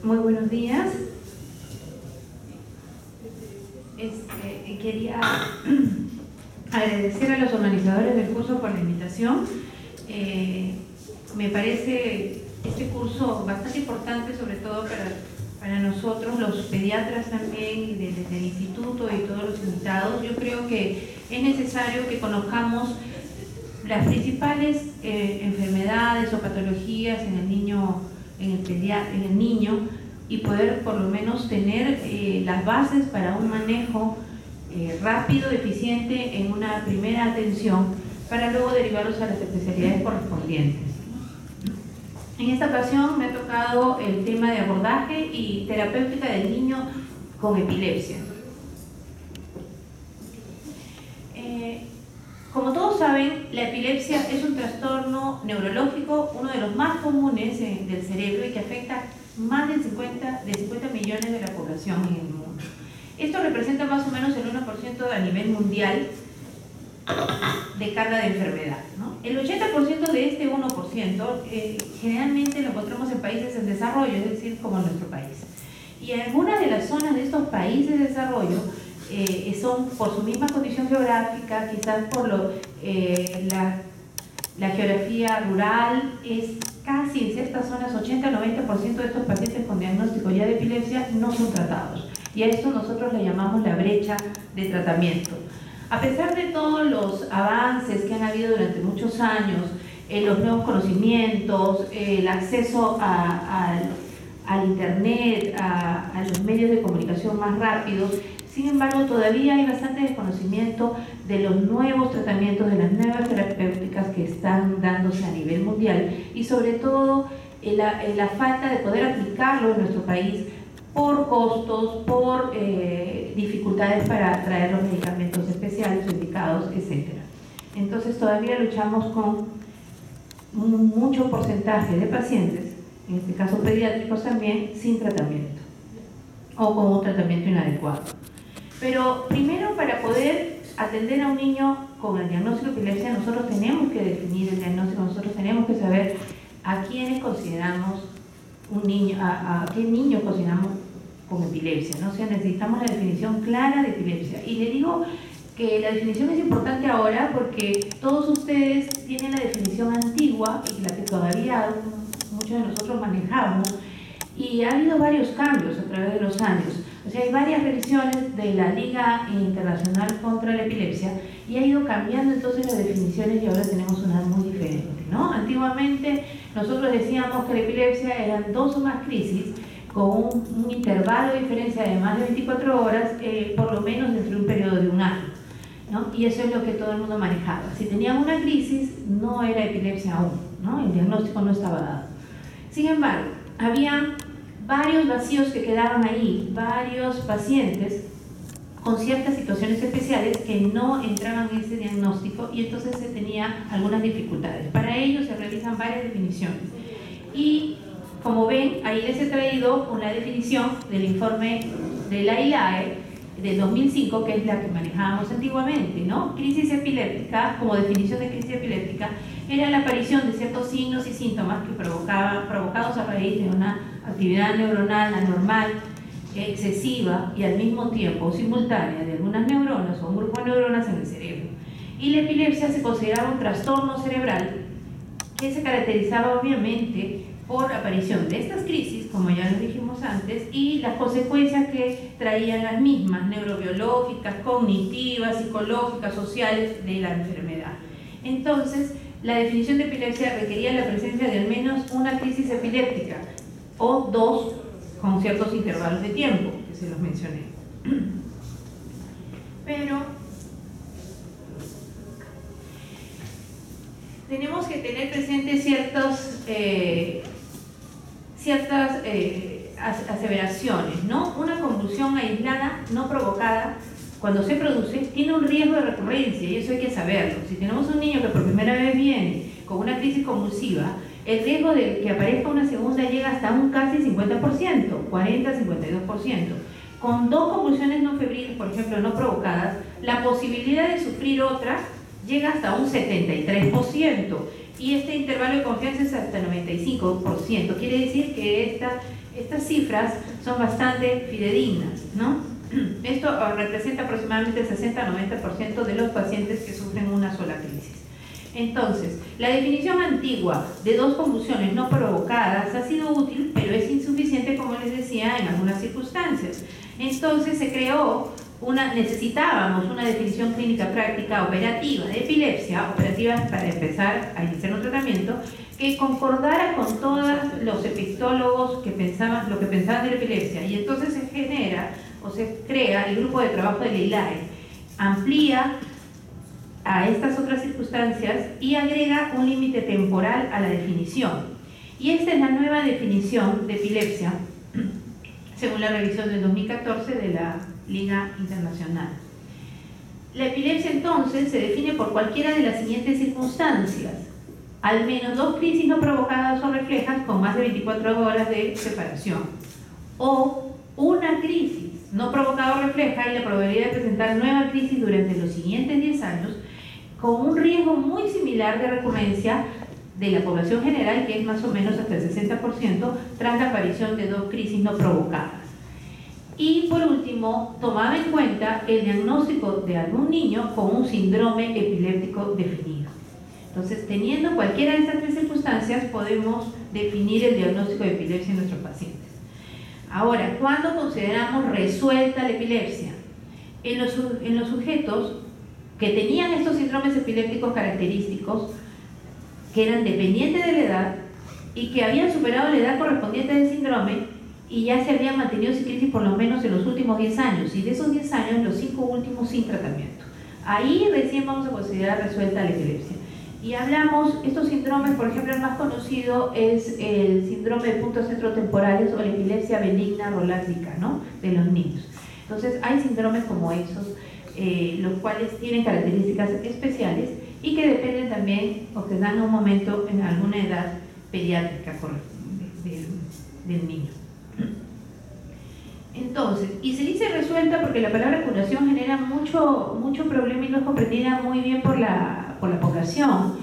Muy buenos días. Quería agradecer a los organizadores del curso por la invitación. Me parece este curso bastante importante, sobre todo para nosotros, los pediatras también, y desde el instituto y todos los invitados. Yo creo que es necesario que conozcamos las principales enfermedades o patologías en el niño, en el niño, y poder por lo menos tener las bases para un manejo rápido, eficiente en una primera atención, para luego derivarlos a las especialidades correspondientes. En esta ocasión me ha tocado el tema de abordaje y terapéutica del niño con epilepsia. Como todos saben, la epilepsia es un trastorno neurológico, uno de los más comunes del cerebro, y que afecta más de 50 millones de la población en el mundo. Esto representa más o menos el 1% a nivel mundial de carga de enfermedad, ¿no? El 80% de este 1% generalmente lo encontramos en países en desarrollo, es decir, como nuestro país. Y algunas de las zonas de estos países de desarrollo son, por su misma condición geográfica, quizás por la geografía rural, es casi en ciertas zonas 80-90% de estos pacientes con diagnóstico ya de epilepsia no son tratados. Y a esto nosotros le llamamos la brecha de tratamiento. A pesar de todos los avances que han habido durante muchos años, los nuevos conocimientos, el acceso al internet, a los medios de comunicación más rápidos, sin embargo, todavía hay bastante desconocimiento de los nuevos tratamientos, de las nuevas terapéuticas que están dándose a nivel mundial, y sobre todo la falta de poder aplicarlo en nuestro país por costos, por dificultades para traer los medicamentos especiales, indicados, etc. Entonces todavía luchamos con mucho porcentaje de pacientes, en este caso pediátricos también, sin tratamiento o con un tratamiento inadecuado. Pero primero, para poder atender a un niño con el diagnóstico de epilepsia, nosotros tenemos que definir el diagnóstico, nosotros tenemos que saber a quiénes consideramos un niño, a qué niño consideramos con epilepsia, ¿no? O sea, necesitamos la definición clara de epilepsia. Y le digo que la definición es importante ahora porque todos ustedes tienen la definición antigua, y la que todavía muchos de nosotros manejamos, y ha habido varios cambios a través de los años. O sea, hay varias revisiones de la Liga Internacional contra la Epilepsia, y ha ido cambiando entonces las definiciones, y ahora tenemos una muy diferente, ¿no? Antiguamente nosotros decíamos que la epilepsia eran 2 o más crisis con un intervalo de diferencia de más de 24 horas, por lo menos entre un periodo de un año, ¿no? Y eso es lo que todo el mundo manejaba. Si tenían una crisis, no era epilepsia aún, ¿no? El diagnóstico no estaba dado. Sin embargo, había varios vacíos que quedaban ahí, varios pacientes con ciertas situaciones especiales que no entraban en ese diagnóstico, y entonces se tenía algunas dificultades. Para ello se realizan varias definiciones, y como ven, ahí les he traído una definición del informe de la ILAE del 2005, que es la que manejábamos antiguamente, ¿no? Crisis epiléptica, como definición de crisis epiléptica, era la aparición de ciertos signos y síntomas que provocados a raíz de una actividad neuronal anormal, excesiva y al mismo tiempo simultánea de algunas neuronas o un grupo de neuronas en el cerebro. Y la epilepsia se consideraba un trastorno cerebral que se caracterizaba obviamente por aparición de estas crisis, como ya lo dijimos antes, y las consecuencias que traían las mismas, neurobiológicas, cognitivas, psicológicas, sociales de la enfermedad. Entonces, la definición de epilepsia requería la presencia de al menos una crisis epiléptica, o 2 con ciertos intervalos de tiempo, que se los mencioné. Pero tenemos que tener presentes ciertas aseveraciones, ¿no? Una convulsión aislada, no provocada, cuando se produce, tiene un riesgo de recurrencia, y eso hay que saberlo. Si tenemos un niño que por primera vez viene con una crisis convulsiva, el riesgo de que aparezca una segunda llega hasta un casi 50%, 40-52%. Con 2 convulsiones no febriles, por ejemplo, no provocadas, la posibilidad de sufrir otra llega hasta un 73%, y este intervalo de confianza es hasta 95%. Quiere decir que Estas cifras son bastante fidedignas, ¿no? Esto representa aproximadamente el 60-90% de los pacientes que sufren una sola crisis. Entonces, la definición antigua de dos convulsiones no provocadas ha sido útil, pero es insuficiente, como les decía, en algunas circunstancias. Entonces se creó necesitábamos una definición clínica práctica operativa de epilepsia, operativa para empezar a iniciar un tratamiento, que concordara con todos los epistólogos que pensaban, lo que pensaban de la epilepsia. Y entonces se genera o se crea el grupo de trabajo de la ILAE, amplía a estas otras circunstancias y agrega un límite temporal a la definición. Y esta es la nueva definición de epilepsia, según la revisión del 2014 de la Liga Internacional. La epilepsia entonces se define por cualquiera de las siguientes circunstancias: al menos dos crisis no provocadas o reflejas con más de 24 horas de separación, o una crisis no provocada o refleja y la probabilidad de presentar nueva crisis durante los siguientes 10 años con un riesgo muy similar de recurrencia de la población general, que es más o menos hasta el 60% tras la aparición de dos crisis no provocadas. Y por último, tomaba en cuenta el diagnóstico de algún niño con un síndrome epiléptico definido. Entonces, teniendo cualquiera de estas tres circunstancias, podemos definir el diagnóstico de epilepsia en nuestros pacientes. Ahora, ¿cuándo consideramos resuelta la epilepsia? En los sujetos que tenían estos síndromes epilépticos característicos, que eran dependientes de la edad y que habían superado la edad correspondiente del síndrome y ya se habían mantenido sin crisis por lo menos en los últimos 10 años, y de esos 10 años, los 5 últimos sin tratamiento. Ahí recién vamos a considerar resuelta la epilepsia. Y hablamos, estos síndromes, por ejemplo, el más conocido es el síndrome de puntos centrotemporales o la epilepsia benigna roláctica, ¿no?, de los niños. Entonces, hay síndromes como esos, los cuales tienen características especiales y que dependen también o que dan un momento en alguna edad pediátrica del niño. Entonces, y se dice resuelta porque la palabra curación genera mucho problema y no es comprendida muy bien por la población.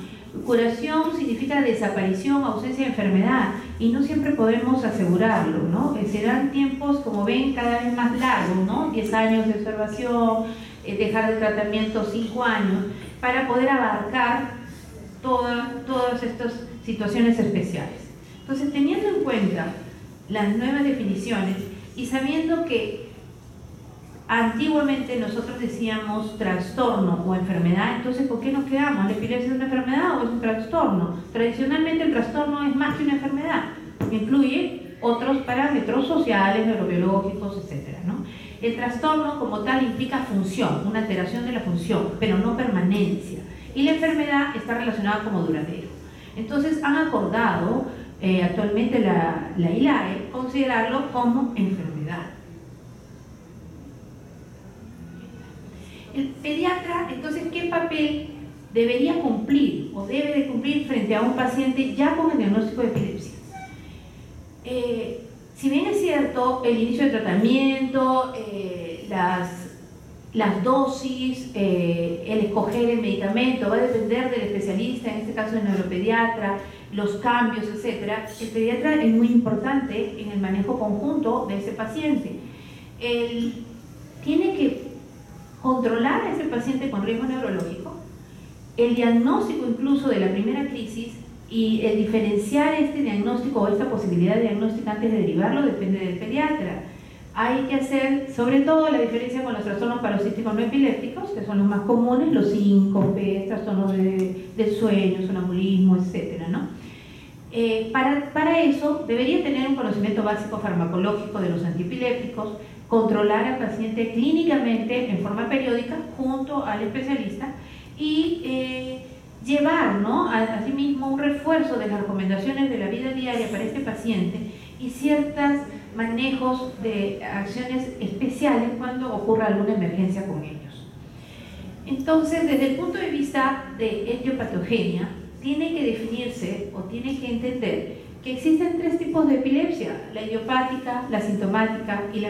Curación significa desaparición, ausencia de enfermedad, y no siempre podemos asegurarlo, ¿no? Serán tiempos, como ven, cada vez más largos, ¿no? 10 años de observación, dejar de tratamiento 5 años, para poder abarcar todas estas situaciones especiales. Entonces, teniendo en cuenta las nuevas definiciones y sabiendo que antiguamente nosotros decíamos trastorno o enfermedad, entonces ¿por qué nos quedamos? ¿La epilepsia es una enfermedad o es un trastorno? Tradicionalmente el trastorno es más que una enfermedad, porque incluye otros parámetros sociales, neurobiológicos, etc., ¿no? El trastorno como tal implica función, una alteración de la función, pero no permanencia. Y la enfermedad está relacionada como duradero. Entonces han acordado actualmente la ILAE considerarlo como enfermedad. El pediatra, entonces, ¿qué papel debería cumplir o debe de cumplir frente a un paciente ya con el diagnóstico de epilepsia? Si bien es cierto, el inicio de tratamiento, las dosis, el escoger el medicamento va a depender del especialista, en este caso el neuropediatra, los cambios, etc. El pediatra es muy importante en el manejo conjunto de ese paciente. Él tiene que controlar a ese paciente con riesgo neurológico, el diagnóstico incluso de la primera crisis, y el diferenciar este diagnóstico o esta posibilidad de diagnóstico antes de derivarlo depende del pediatra. Hay que hacer sobre todo la diferencia con los trastornos paroxísticos no epilépticos, que son los más comunes, los síncopes, trastornos del sueño, sonambulismo, etc., ¿no? Para eso debería tener un conocimiento básico farmacológico de los antiepilépticos, controlar al paciente clínicamente en forma periódica junto al especialista y llevar, ¿no?, asimismo un refuerzo de las recomendaciones de la vida diaria para este paciente y ciertos manejos de acciones especiales cuando ocurra alguna emergencia con ellos. Entonces, desde el punto de vista de etiopatogenia, tiene que definirse o tiene que entender que existen 3 tipos de epilepsia: la idiopática, la sintomática y la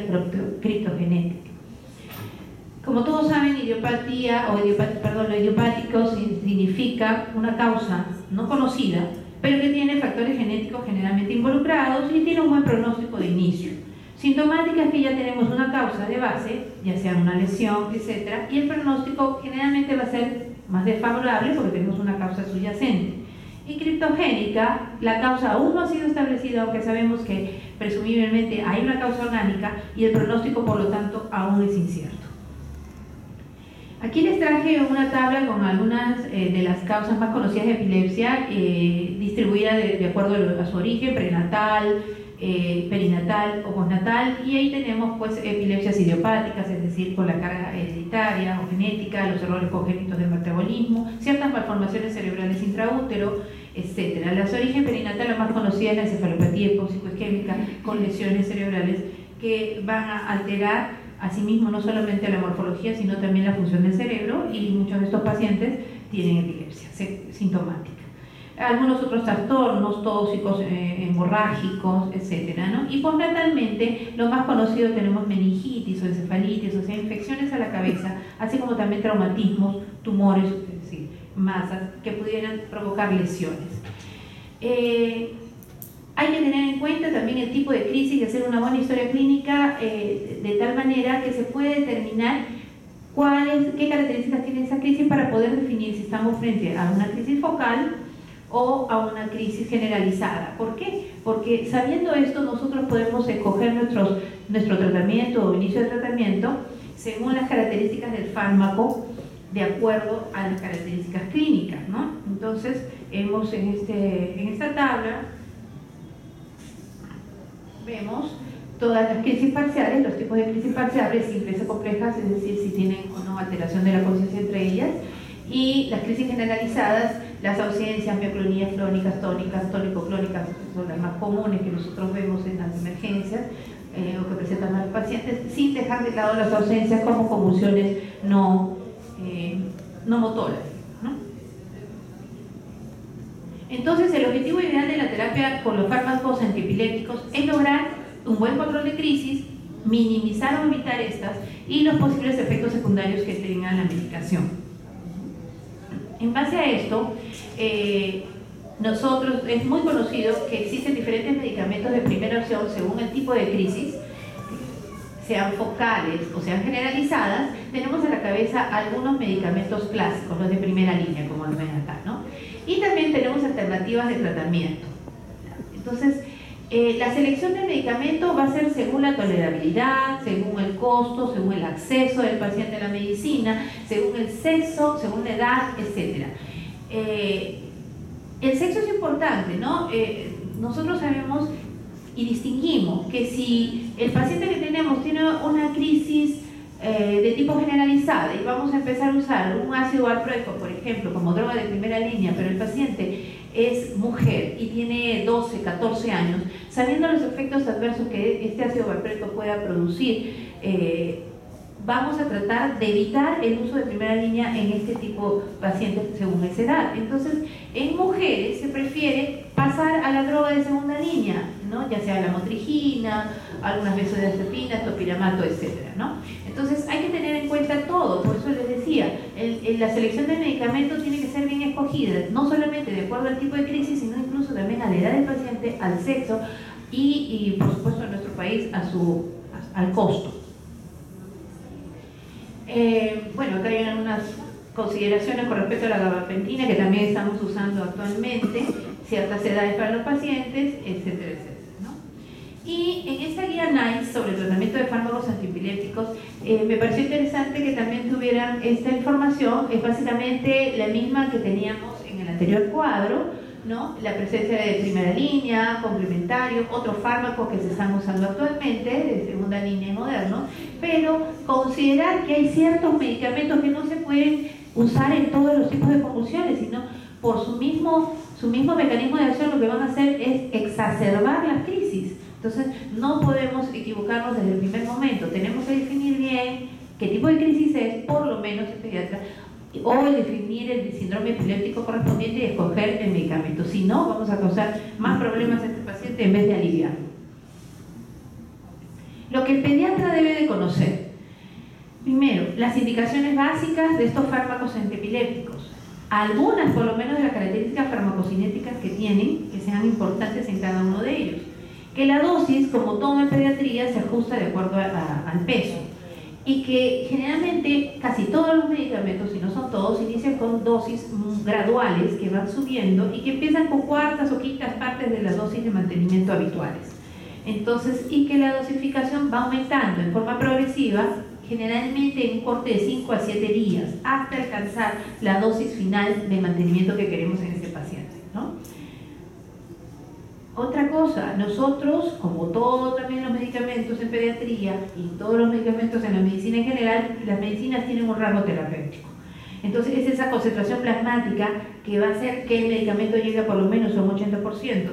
criptogenética. Como todos saben, lo idiopático significa una causa no conocida pero que tiene factores genéticos generalmente involucrados y tiene un buen pronóstico de inicio. Sintomática es que ya tenemos una causa de base, ya sea una lesión, etc., y el pronóstico generalmente va a ser más desfavorable porque tenemos una causa subyacente. Y criptogénica, la causa aún no ha sido establecida, aunque sabemos que presumiblemente hay una causa orgánica y el pronóstico, por lo tanto, aún es incierto. Aquí les traje una tabla con algunas de las causas más conocidas de epilepsia, distribuida de acuerdo a su origen, prenatal, perinatal o postnatal, y ahí tenemos pues epilepsias idiopáticas, es decir, con la carga hereditaria o genética, los errores congénitos del metabolismo, ciertas malformaciones cerebrales intraútero, etc. Las de origen perinatal, la más conocida es la encefalopatía hipóxico-isquémica con lesiones cerebrales que van a alterar asimismo no solamente la morfología, sino también la función del cerebro, y muchos de estos pacientes tienen epilepsia sintomática. Algunos otros trastornos tóxicos, hemorrágicos, etcétera, ¿no? Y postnatalmente, lo más conocido, tenemos meningitis o encefalitis, o sea, infecciones a la cabeza, así como también traumatismos, tumores, es decir, masas que pudieran provocar lesiones. Hay que tener en cuenta también el tipo de crisis y hacer una buena historia clínica de tal manera que se puede determinar qué características tiene esa crisis para poder definir si estamos frente a una crisis focal o a una crisis generalizada. ¿Por qué? Porque sabiendo esto nosotros podemos escoger nuestro tratamiento o inicio de tratamiento según las características del fármaco de acuerdo a las características clínicas, ¿no? Entonces, hemos en esta tabla vemos todas las crisis parciales, los tipos de crisis parciales, simples o complejas, es decir, si tienen o no alteración de la conciencia entre ellas, y las crisis generalizadas, las ausencias, mioclonías clónicas, tónicas, tónico-clónicas, que son las más comunes que nosotros vemos en las emergencias o que presentan a los pacientes, sin dejar de lado las ausencias como convulsiones no motoras, ¿no? Entonces, el objetivo ideal de la terapia con los fármacos antiepilépticos es lograr un buen control de crisis, minimizar o evitar estas y los posibles efectos secundarios que tenga la medicación. En base a esto, es muy conocido que existen diferentes medicamentos de primera opción según el tipo de crisis, sean focales o sean generalizadas. Tenemos en la cabeza algunos medicamentos clásicos, los de primera línea, como lo ven acá, ¿no? Y también tenemos alternativas de tratamiento. Entonces, la selección del medicamento va a ser según la tolerabilidad, según el costo, según el acceso del paciente a la medicina, según el sexo, según la edad, etc. El sexo es importante, ¿no? Nosotros sabemos y distinguimos que si el paciente que tenemos tiene una crisis de tipo generalizada y vamos a empezar a usar un ácido valproico, por ejemplo, como droga de primera línea, pero el paciente es mujer y tiene 12, 14 años, sabiendo los efectos adversos que este ácido valproico pueda producir, vamos a tratar de evitar el uso de primera línea en este tipo de pacientes según esa edad. Entonces, en mujeres se prefiere pasar a la droga de segunda línea, ¿no? Ya sea la motrigina, algunas benzodiazepinas, topiramato, etcétera, ¿no? Entonces, hay que tener en cuenta todo. Por eso les decía, la selección de medicamentos tiene que ser bien escogida, no solamente de acuerdo al tipo de crisis, sino incluso también a la edad del paciente, al sexo y por supuesto, en nuestro país, al costo. Bueno, acá hay unas consideraciones con respecto a la gabapentina que también estamos usando actualmente, ciertas edades para los pacientes, etcétera, etcétera, ¿no? Y en esta guía NICE sobre el tratamiento de fármacos antiepilépticos me pareció interesante que también tuvieran esta información. Es básicamente la misma que teníamos en el anterior cuadro, ¿no? La presencia de primera línea, complementario, otros fármacos que se están usando actualmente, de segunda línea y modernos, pero considerar que hay ciertos medicamentos que no se pueden usar en todos los tipos de convulsiones, sino por su mismo mecanismo de acción lo que van a hacer es exacerbar las crisis. Entonces, no podemos equivocarnos desde el primer momento, tenemos que definir bien qué tipo de crisis es, por lo menos el pediatra, o definir el síndrome epiléptico correspondiente y escoger el medicamento. Si no, vamos a causar más problemas a este paciente en vez de aliviarlo. Lo que el pediatra debe de conocer: primero, las indicaciones básicas de estos fármacos antiepilépticos. algunas por lo menos de las características farmacocinéticas que tienen, que sean importantes en cada uno de ellos. Que la dosis, como todo en pediatría, se ajusta de acuerdo al peso. Y que generalmente casi todos los medicamentos, si no son todos, inician con dosis graduales que van subiendo y que empiezan con cuartas o quintas partes de las dosis de mantenimiento habituales. Entonces, y que la dosificación va aumentando en forma progresiva, generalmente en un corte de 5 a 7 días, hasta alcanzar la dosis final de mantenimiento que queremos en ese paciente, ¿no? Otra cosa, nosotros, como todos también los medicamentos en pediatría y todos los medicamentos en la medicina en general, las medicinas tienen un rango terapéutico. Entonces es esa concentración plasmática que va a hacer que el medicamento llegue por lo menos a un 80%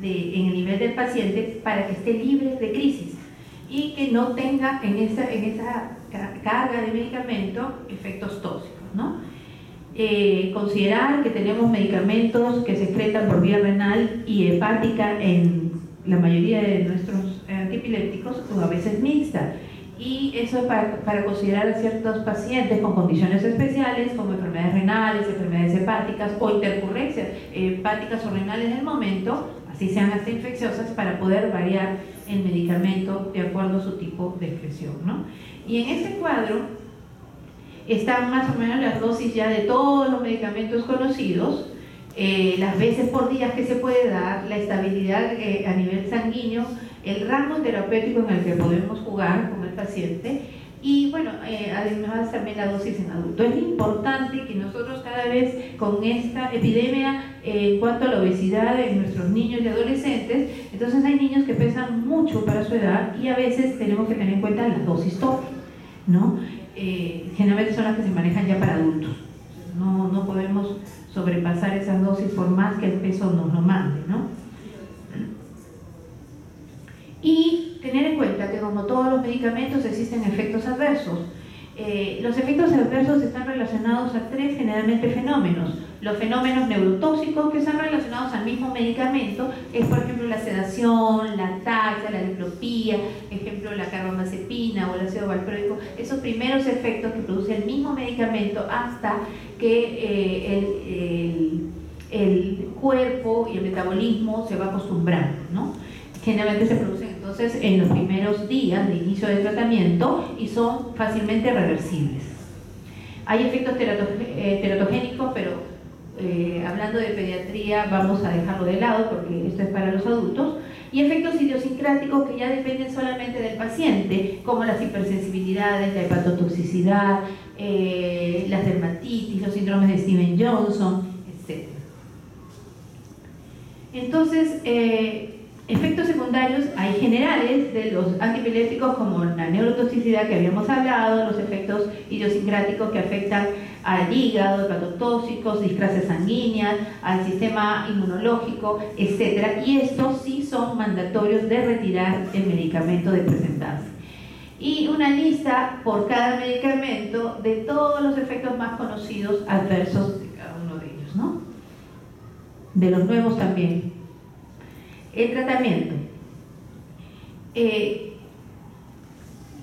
en el nivel del paciente para que esté libre de crisis y que no tenga en esa carga de medicamento efectos tóxicos, ¿no? Considerar que tenemos medicamentos que se excretan por vía renal y hepática en la mayoría de nuestros antiepilépticos, o a veces mixta, y eso es para considerar a ciertos pacientes con condiciones especiales como enfermedades renales, enfermedades hepáticas o intercurrencias hepáticas o renales en el momento, así sean hasta infecciosas, para poder variar el medicamento de acuerdo a su tipo de excreción, ¿no? Y en este cuadro están más o menos las dosis ya de todos los medicamentos conocidos, las veces por día que se puede dar, la estabilidad a nivel sanguíneo, el rango terapéutico en el que podemos jugar con el paciente y bueno, además también la dosis en adulto. Es importante que nosotros cada vez con esta epidemia en cuanto a la obesidad en nuestros niños y adolescentes, entonces hay niños que pesan mucho para su edad y a veces tenemos que tener en cuenta la dosis tope, ¿no? Generalmente son las que se manejan ya para adultos. No podemos sobrepasar esas dosis por más que el peso nos lo mande, ¿no? Y tener en cuenta que como todos los medicamentos existen efectos adversos. Los efectos adversos están relacionados a tres generalmente fenómenos. Los fenómenos neurotóxicos que están relacionados al mismo medicamento es por ejemplo la sedación, la ataxia, la diplopía, ejemplo la carbamazepina o el ácido valproico, esos primeros efectos que produce el mismo medicamento hasta que el cuerpo y el metabolismo se va acostumbrando, ¿no? Generalmente se producen entonces en los primeros días de inicio del tratamiento y son fácilmente reversibles. Hay efectos teratogénicos, pero hablando de pediatría vamos a dejarlo de lado porque esto es para los adultos, y efectos idiosincráticos que ya dependen solamente del paciente, como las hipersensibilidades, la hepatotoxicidad, las dermatitis, los síndromes de Stevens-Johnson, etc. Entonces, efectos secundarios hay generales de los antiepilépticos como la neurotoxicidad que habíamos hablado, los efectos idiosincráticos que afectan al hígado, hepatotóxicos, discrasias sanguíneas, al sistema inmunológico, etc. Y estos sí son mandatorios de retirar el medicamento de presentarse. Y una lista por cada medicamento de todos los efectos más conocidos adversos de cada uno de ellos, ¿no? De los nuevos también. El tratamiento.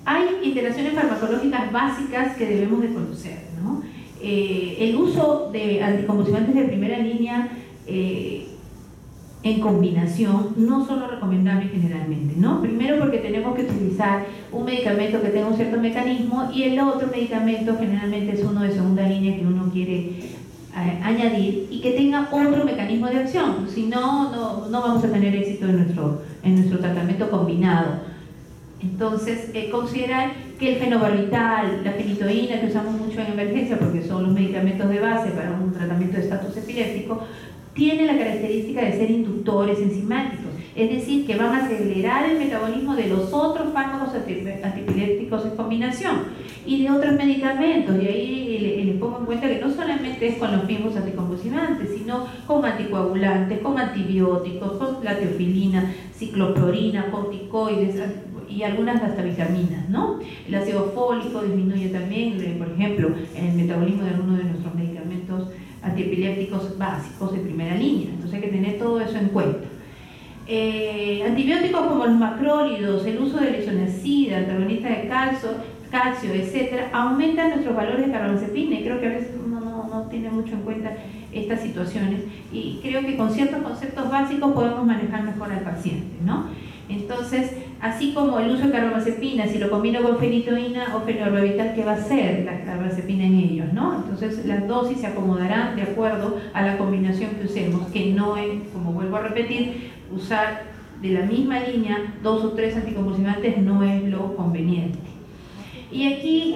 Hay interacciones farmacológicas básicas que debemos de conocer, ¿no? El uso de anticonvulsivantes de primera línea en combinación no son los recomendables generalmente, ¿no? Primero porque tenemos que utilizar un medicamento que tenga un cierto mecanismo y el otro medicamento generalmente es uno de segunda línea que uno quiere añadir y que tenga otro mecanismo de acción, si no, no vamos a tener éxito en nuestro tratamiento combinado. Entonces, considerar que el fenobarbital, la fenitoína que usamos mucho en emergencia porque son los medicamentos de base para un tratamiento de estatus epiléptico, tienen la característica de ser inductores enzimáticos, es decir, que van a acelerar el metabolismo de los otros fármacos antiepilépticos en combinación y de otros medicamentos, y ahí les pongo en cuenta que no solamente es con los mismos anticonvulsivantes, sino con anticoagulantes, con antibióticos, con la teofilina, ciclosporina, corticoides y algunas hasta vitaminas, ¿no? El ácido fólico disminuye también, por ejemplo, el metabolismo de algunos de nuestros medicamentos antiepilépticos básicos de primera línea, entonces hay que tener todo eso en cuenta. Antibióticos como los macrólidos, el uso de lisonacida, antagonista de calcio, etcétera, aumentan nuestros valores de carbamazepina y creo que a veces uno no tiene mucho en cuenta estas situaciones, y creo que con ciertos conceptos básicos podemos manejar mejor al paciente, ¿no? Entonces, así como el uso de carbamazepina, si lo combino con fenitoína o fenobarbital, ¿qué va a hacer la carbamazepina en ellos, ¿no? Entonces, las dosis se acomodarán de acuerdo a la combinación que usemos, que no es, como vuelvo a repetir, usar de la misma línea 2 o 3 anticonvulsivantes no es lo conveniente. Y aquí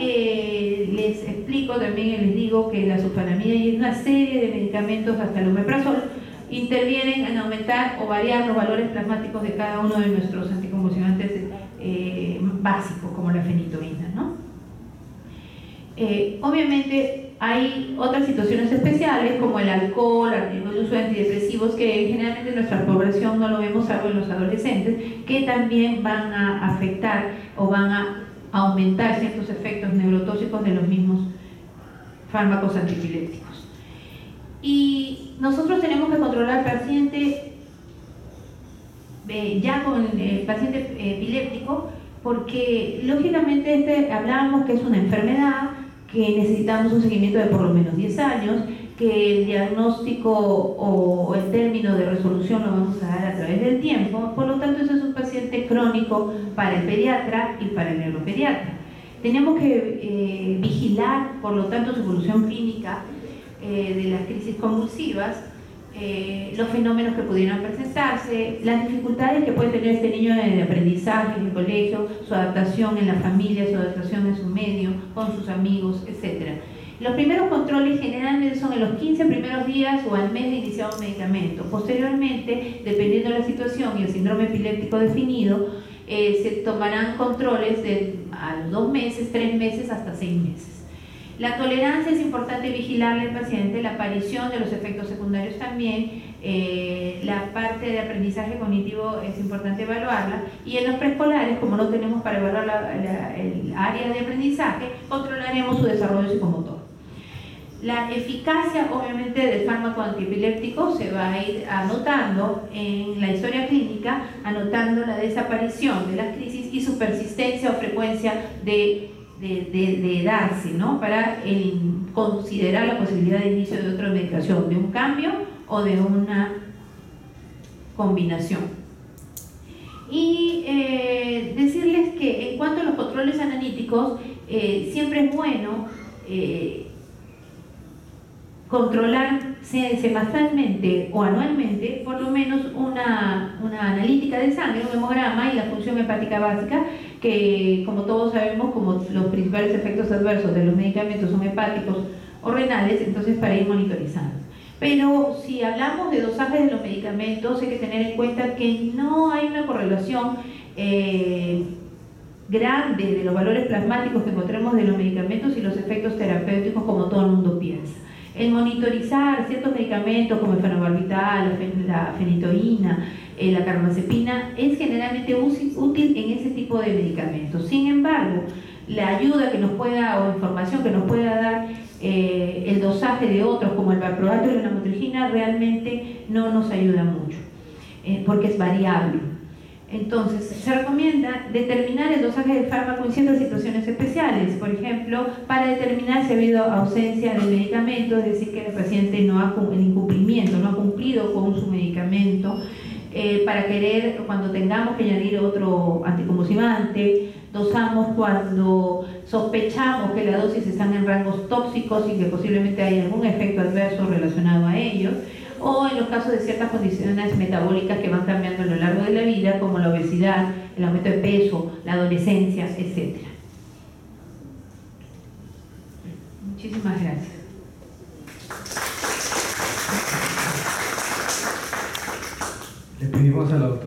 les explico también y les digo que la sulfonamida y una serie de medicamentos, hasta el omeprazol, intervienen en aumentar o variar los valores plasmáticos de cada uno de nuestros anticonvulsivantes básicos, como la fenitoína, ¿no? Obviamente hay otras situaciones especiales, como el alcohol, el uso de antidepresivos, que generalmente en nuestra población no lo vemos, salvo en los adolescentes, que también van a afectar o van a aumentar ciertos efectos neurotóxicos de los mismos fármacos antiepilépticos. Y nosotros tenemos que controlar al paciente ya con el paciente epiléptico, porque lógicamente hablábamos que es una enfermedad, que necesitamos un seguimiento de por lo menos 10 años, que el diagnóstico o el término de resolución lo vamos a dar a través del tiempo. Por lo tanto, eso es un paciente crónico para el pediatra y para el neuropediatra. Tenemos que vigilar, por lo tanto, su evolución clínica de las crisis convulsivas, los fenómenos que pudieran presentarse, las dificultades que puede tener este niño de aprendizaje en el colegio, su adaptación en la familia, su adaptación en su medio, con sus amigos, etc. Los primeros controles generalmente son en los 15 primeros días o al mes de iniciar un medicamento. Posteriormente, dependiendo de la situación y el síndrome epiléptico definido, se tomarán controles a los 2 meses, 3 meses, hasta 6 meses. La tolerancia es importante vigilarle al paciente, la aparición de los efectos secundarios también, la parte de aprendizaje cognitivo es importante evaluarla, y en los preescolares, como no tenemos para evaluar el área de aprendizaje, controlaremos su desarrollo psicomotor. La eficacia, obviamente, del fármaco antiepiléptico se va a ir anotando en la historia clínica, anotando la desaparición de las crisis y su persistencia o frecuencia de darse, ¿no? Para considerar la posibilidad de inicio de otra medicación, de un cambio o de una combinación. Y decirles que en cuanto a los controles analíticos, siempre es bueno controlar semestralmente o anualmente por lo menos una analítica de sangre, un hemograma y la función hepática básica, que como todos sabemos, como los principales efectos adversos de los medicamentos son hepáticos o renales, entonces para ir monitorizando. Pero si hablamos de dosajes de los medicamentos, hay que tener en cuenta que no hay una correlación grande de los valores plasmáticos que encontremos de los medicamentos y los efectos terapéuticos, como todo el mundo piensa. El monitorizar ciertos medicamentos como el fenobarbital, la fenitoína, la carbamazepina, es generalmente útil en ese tipo de medicamentos. Sin embargo, la ayuda que nos pueda, o información que nos pueda dar el dosaje de otros, como el valproato y la lamotrigina, realmente no nos ayuda mucho, porque es variable. Entonces, se recomienda determinar el dosaje del fármaco en ciertas situaciones especiales, por ejemplo, para determinar si ha habido ausencia de medicamento, es decir, que el paciente no ha cumplido con su medicamento, para querer, cuando tengamos que añadir otro anticonvulsivante, dosamos cuando sospechamos que la dosis están en rangos tóxicos y que posiblemente hay algún efecto adverso relacionado a ellos, o en los casos de ciertas condiciones metabólicas que van cambiando a lo largo de la vida, como la obesidad, el aumento de peso, la adolescencia, etc. Muchísimas gracias. Le pedimos a la doctora